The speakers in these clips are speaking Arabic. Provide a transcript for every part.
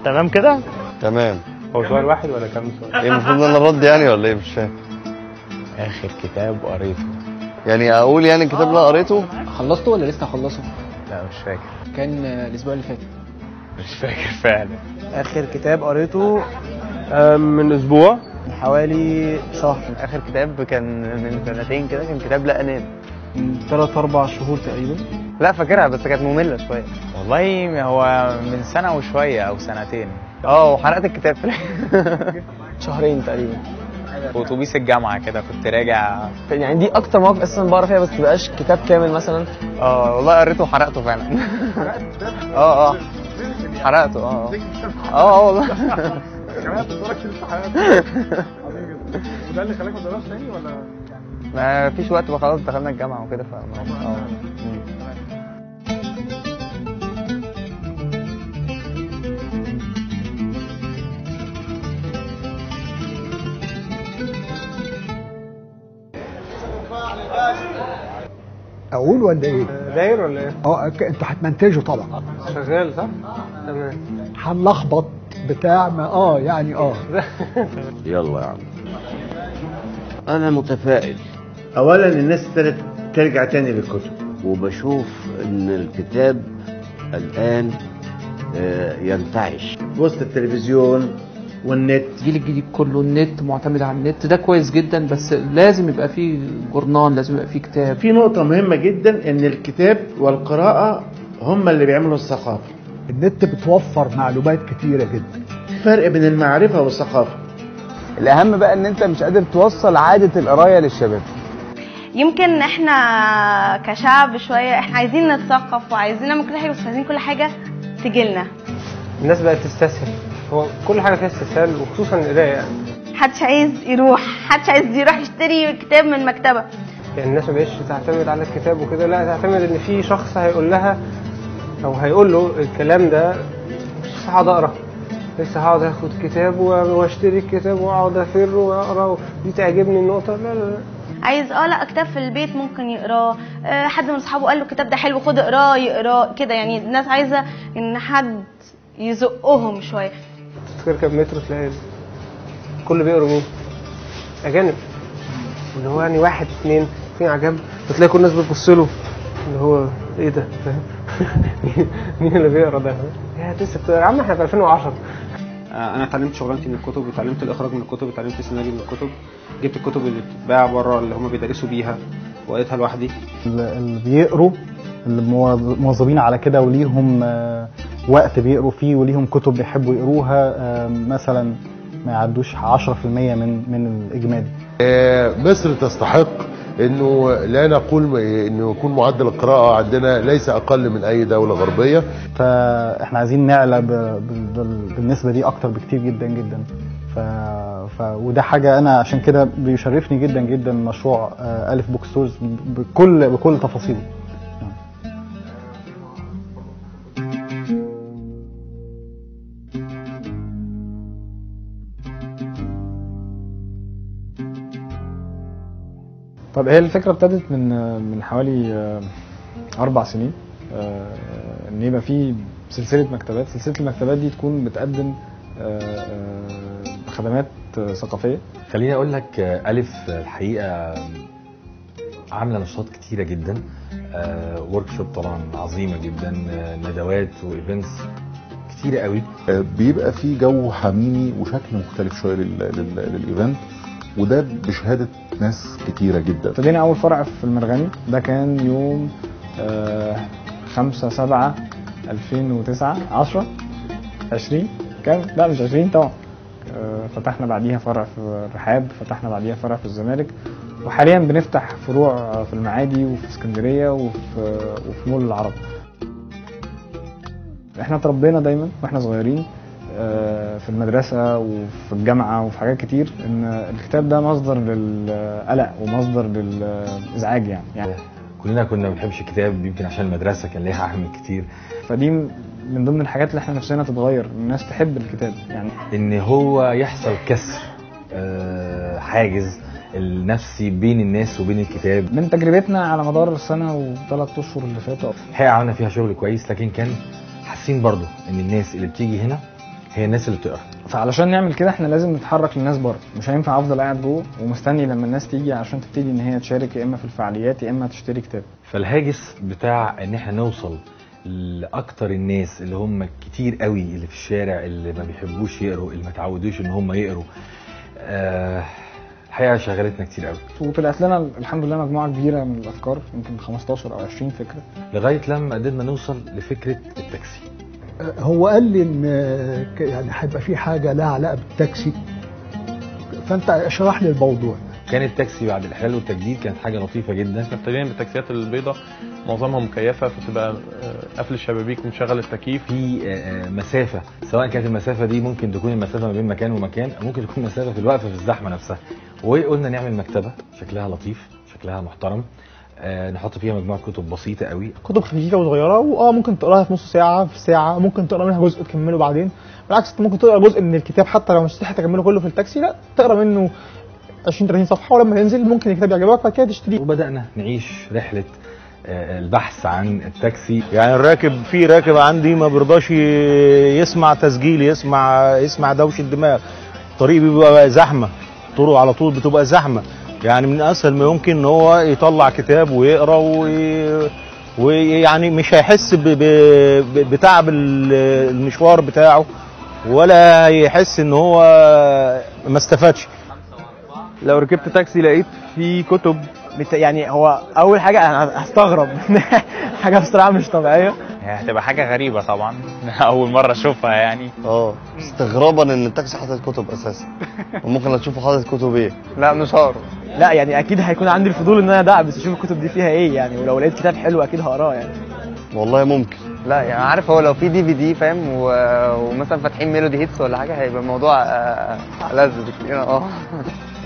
تمام كده؟ تمام. هو سؤال واحد ولا كام سؤال؟ ايه المفروض ان انا ارد يعني ولا ايه؟ مش فاهم. اخر كتاب قريته يعني اقول يعني الكتاب اللي قريته؟ خلصته ولا لسه هخلصه؟ لا مش فاكر. كان الاسبوع اللي فات. مش فاكر فعلا. اخر كتاب قريته من اسبوع، حوالي شهر. اخر كتاب كان من سنتين كده، كان كتاب لا انام. من 3-4 شهور تقريبا. لا فاكرها بس كانت ممله شويه. والله هو من سنة وشوية او سنتين. وحرقت الكتاب في شهرين تقريبا. في اتوبيس الجامعة كده كنت راجع. يعني دي اكتر مواقف اساسا بقرا فيها، بس مبقاش كتاب كامل مثلا. والله قريته وحرقته فعلا. حرقته. والله. كمان بتقولك لسه حياتك. وده اللي خلاك ما تقراش تاني ولا؟ ما فيش وقت بقى، خلاص دخلنا الجامعه وكده اقول ولا ايه؟ داير ولا ايه؟ انت هتمنتجه طبعا. شغال صح؟ تمام. هنلخبط بتاع ما يعني يلا يا عم. انا متفائل. اولا الناس ابتدت ترجع تاني للكتب، وبشوف ان الكتاب الان ينتعش وسط التلفزيون والنت. الجيل الجديد كله النت، معتمد على النت. ده كويس جدا، بس لازم يبقى فيه جورنال، لازم يبقى فيه كتاب. في نقطة مهمة جدا، ان الكتاب والقراءة هم اللي بيعملوا الثقافة. النت بتوفر معلومات كتيرة جدا. فرق بين المعرفة والثقافة. الاهم بقى ان انت مش قادر توصل عاده القرايه للشباب. يمكن احنا كشعب شويه احنا عايزين نتثقف وعايزين نعمل كل حاجه، بس عايزين كل حاجه تجيلنا. الناس بقت تستسهل، هو كل حاجه فيها استسهال وخصوصا القرايه يعني. محدش عايز يروح يشتري كتاب من مكتبه. يعني الناس ما بقتش تعتمد على الكتاب وكده، لا تعتمد ان في شخص هيقول لها او هيقول له الكلام ده، مش هقعد اقرا، لسه هقعد اخد كتاب واشتري الكتاب واقعد افر واقرا دي تعجبني النقطه. لا عايز لا كتاب في البيت ممكن يقراه، حد من اصحابه قال له الكتاب ده حلو خد اقراه يقراه كده. يعني الناس عايزه ان حد يزقهم شويه. تركب مترو تلاقي كل بيقروا مين؟ اجانب، اللي هو يعني واحد اتنين في عجب، فتلاقي كل الناس بتبص له اللي هو ايه ده، فاهم؟ مين اللي بيقرا ده؟ يا لسه يا عم احنا في 2010. انا اتعلمت شغلانتي من الكتب، وتعلمت الاخراج من الكتب، وتعلمت السيناريو من الكتب. جبت الكتب اللي بتتباع بره اللي هم بيدرسوا بيها وقريتها لوحدي. اللي بيقروا، اللي مواظبين على كده وليهم وقت بيقروا فيه وليهم كتب بيحبوا يقروها، مثلا ما يعدوش 10% من الاجمالي. مصر تستحق انه لا نقول انه يكون معدل القراءه عندنا ليس اقل من اي دوله غربيه. فاحنا عايزين نعلى بالنسبه دي اكتر بكتير جدا جدا. وده حاجه انا عشان كده بيشرفني جدا جدا مشروع الف بوك ستورز بكل تفاصيله. طب هي الفكره ابتدت من حوالي 4 سنين، ان يبقى في سلسله مكتبات. سلسله المكتبات دي تكون بتقدم خدمات ثقافيه. خليني اقول لك الف الحقيقه عامله نشاطات كتيره جدا، ورك شوب طبعا عظيمه جدا، ندوات وايفنتس كتيره قوي. بيبقى في جو حميمي وشكل مختلف شويه للايفنت، وده بشهاده ناس كتيره جدا. ابتدينا اول فرع في المرغني، ده كان يوم 5/7/2009 10 20 كام؟ لا مش 20 طبعا. فتحنا بعديها فرع في الرحاب، فتحنا بعديها فرع في الزمالك، وحاليا بنفتح فروع في المعادي وفي اسكندريه وفي مول العرب. احنا اتربينا دايما واحنا صغيرين في المدرسه وفي الجامعه وفي حاجات كتير ان الكتاب ده مصدر للقلق ومصدر للازعاج يعني كلنا كنا ما بنحبش الكتاب، يمكن عشان المدرسه كان ليها احمال كتير. فدي من ضمن الحاجات اللي احنا نفسنا تتغير، الناس تحب الكتاب. يعني ان هو يحصل كسر حاجز النفسي بين الناس وبين الكتاب. من تجربتنا على مدار السنه و3 اشهر اللي فاتوا الحقيقه عملنا فيها شغل كويس، لكن كان حاسين برضو ان الناس اللي بتيجي هنا هي الناس اللي بتقرا. فعلشان نعمل كده احنا لازم نتحرك للناس بره، مش هينفع افضل قاعد جوه ومستني لما الناس تيجي عشان تبتدي ان هي تشارك يا اما في الفعاليات يا اما تشتري كتاب. فالهاجس بتاع ان احنا نوصل لاكتر الناس اللي هم كتير قوي اللي في الشارع، اللي ما بيحبوش يقروا، اللي ما تعودوش ان هم يقروا، الحقيقه شغلتنا كتير قوي. وطلعت لنا الحمد لله مجموعه كبيره من الافكار، يمكن 15 او 20 فكره، لغايه لما قدرنا نوصل لفكره التاكسي. هو قال لي ان يعني هيبقى في حاجه لها علاقه بالتاكسي، فانت اشرح لي الموضوع. كان التاكسي بعد الاحلال والتجديد كانت حاجه لطيفه جدا. ابتدينا بالتاكسيات البيضاء معظمها مكيفه، فتبقى قافل الشبابيك ومشغل التكييف. في مسافه، سواء كانت المسافه دي ممكن تكون المسافه ما بين مكان ومكان، او ممكن تكون مسافه في الوقفه في الزحمه نفسها. وقلنا نعمل مكتبه شكلها لطيف، شكلها محترم، نحط فيها مجموعه كتب بسيطه قوي، كتب خفيفه وصغيره، ممكن تقراها في نص ساعه، في ساعه، ممكن تقرا منها جزء تكمله بعدين. بالعكس انت ممكن تقرا جزء من الكتاب حتى لو مش هتلحق تكمله كله في التاكسي، لا تقرا منه 20 30 صفحه، ولما تنزل ممكن الكتاب يعجبك بعد كده تشتريه. وبدانا نعيش رحله البحث عن التاكسي. يعني الراكب، في راكب عندي ما بيرضاش يسمع تسجيل، يسمع دوشه الدماغ. الطريق بيبقى زحمه، طرق على طول بتبقى زحمه، يعني من اسهل ما يمكن ان هو يطلع كتاب ويقرا ويعني مش هيحس بتعب المشوار بتاعه، ولا هيحس ان هو ما استفادش. لو ركبت تاكسي لقيت في كتب يعني هو اول حاجه انا هستغرب حاجه بصراحه مش طبيعيه. هي هتبقى حاجه غريبه طبعا اول مره اشوفها يعني. استغرابا ان التاكسي حاطط كتب اساسا، وممكن اشوفه حاطط كتب ايه. لا مش هقرا، لا يعني اكيد هيكون عندي الفضول ان انا ادعبس اشوف الكتب دي فيها ايه يعني، ولو لقيت كتاب حلو اكيد هقراه يعني. والله ممكن. لا يعني عارف، هو لو في DVD فاهم ومثلا فاتحين ميلودي هيتس ولا حاجه هيبقى الموضوع لذ بكتير.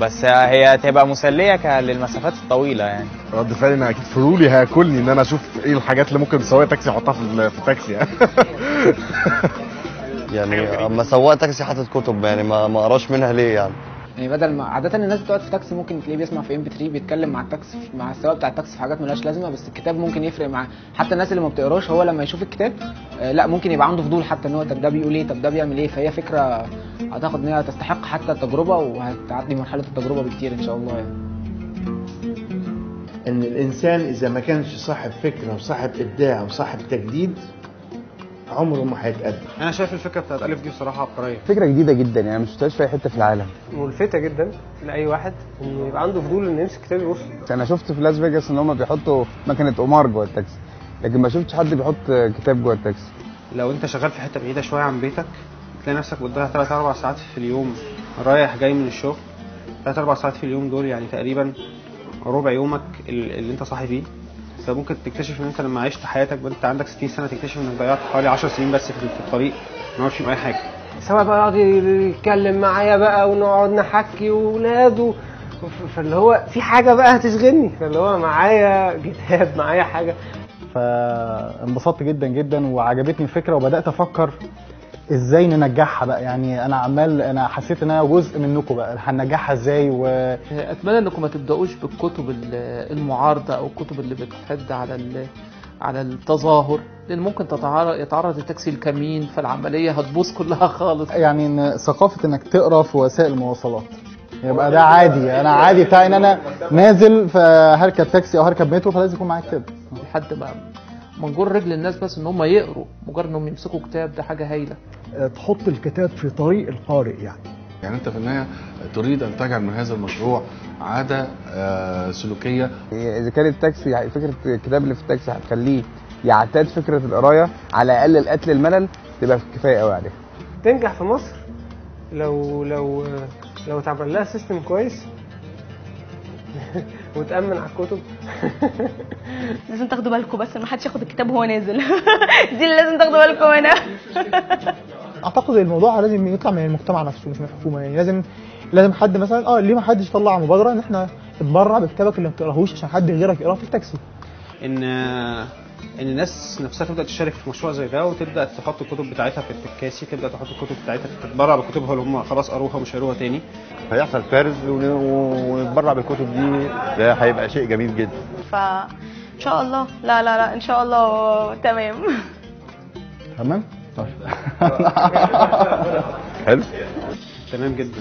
بس هي هتبقى مسليه للمسافات الطويله يعني. رد فعلي ان اكيد فضولي هياكلني ان انا اشوف ايه الحاجات اللي ممكن سواق تاكسي يحطها في التاكسي يعني. يعني اما سواق تاكسي حاطط كتب يعني ما اقراش منها ليه يعني؟ يعني بدل ما عاده الناس بتقعد في تاكسي ممكن تلاقيه بيسمع في MP3 بيتكلم مع التاكسي مع السواق بتاع التاكسي في حاجات ملهاش لازمه، بس الكتاب ممكن يفرق معاه. حتى الناس اللي ما بتقراش هو لما يشوف الكتاب لا ممكن يبقى عنده فضول حتى ان هو طب ده بيقول ايه، طب ده بيعمل ايه. فهي فكره اعتقد ان هي تستحق حتى التجربه، وهتعدي مرحله التجربه بكتير ان شاء الله يعني. ان الانسان اذا ما كانش صاحب فكره وصاحب ابداع وصاحب تجديد عمره ما هيتقدم. انا شايف الفكره بتاعت الف دي بصراحه عبقريه، فكره جديده جدا يعني مش شفتهاش في اي حته في العالم، ملفته جدا لاي واحد ان يبقى عنده فضول انه يمسك كتاب يبص. انا شفت في لاس فيجاس ان هم بيحطوا مكنه قمار جوه التاكسي، لكن ما شفتش حد بيحط كتاب جوه التاكسي. لو انت شغال في حته بعيده شويه عن بيتك تلاقي نفسك بتضيع 3 4 ساعات في اليوم رايح جاي من الشغل. 3 4 ساعات في اليوم دول يعني تقريبا ربع يومك اللي انت صاحي فيه. فممكن تكتشف ان انت لما عشت حياتك وانت عندك 60 سنه تكتشف انك ضيعت حوالي 10 سنين بس في الطريق ما عملتش اي حاجه. سواء بقى يقعد يتكلم معايا بقى ونقعد نحكي واولاده، فاللي هو في حاجه بقى هتشغلني، فاللي هو معايا كتاب معايا حاجه. فانبسطت جدا جدا وعجبتني الفكره، وبدات افكر ازاي ننجحها بقى. يعني انا حسيت ان انا جزء منكم بقى، هننجحها ازاي. اتمنى انكم ما تبداوش بالكتب المعارضه او الكتب اللي بتحد على التظاهر، لان ممكن يتعرض التاكسي الكمين، فالعمليه هتبوظ كلها خالص. يعني ان ثقافه انك تقرا في وسائل المواصلات يبقى ده عادي. انا عادي بتاعي ان انا نازل فهركب تاكسي او هركب مترو فلازم يكون معايا كتاب. لحد ما نجر رجل الناس بس ان هم يقروا، مجرد انهم يمسكوا كتاب ده حاجه هايله. تحط الكتاب في طريق القارئ يعني انت في النهايه تريد ان تجعل من هذا المشروع عاده سلوكيه. اذا كان التاكسي فكره الكتاب اللي في التاكسي هتخليه يعتاد فكره القرايه على الاقل القتل الملل تبقى كفايه قوي عليها. تنجح في مصر لو اتعمل لها سيستم كويس وتأمن على الكتب. لازم تاخدوا بالكم بس ما حدش ياخد الكتاب وهو نازل. دي اللي لازم تاخدوا بالكم منها. اعتقد الموضوع لازم يطلع من المجتمع نفسه مش من الحكومه، يعني لازم حد مثلا ليه ما حدش يطلع مبادره ان احنا نتبرع بكتابك اللي ما بتقراهوش عشان حد غيرك يقراه في التاكسي. ان الناس نفسها تبدا تشارك في مشروع زي ده وتبدا تحط الكتب بتاعتها في التكاسي، تبدا تحط الكتب بتاعتها تتبرع بكتبها اللي هم خلاص قروها ومش هيقروها تاني. هيحصل فرز ونتبرع بالكتب دي، ده هيبقى شيء جميل جدا. فان شاء الله لا ان شاء الله تمام. حلو. تمام جدا.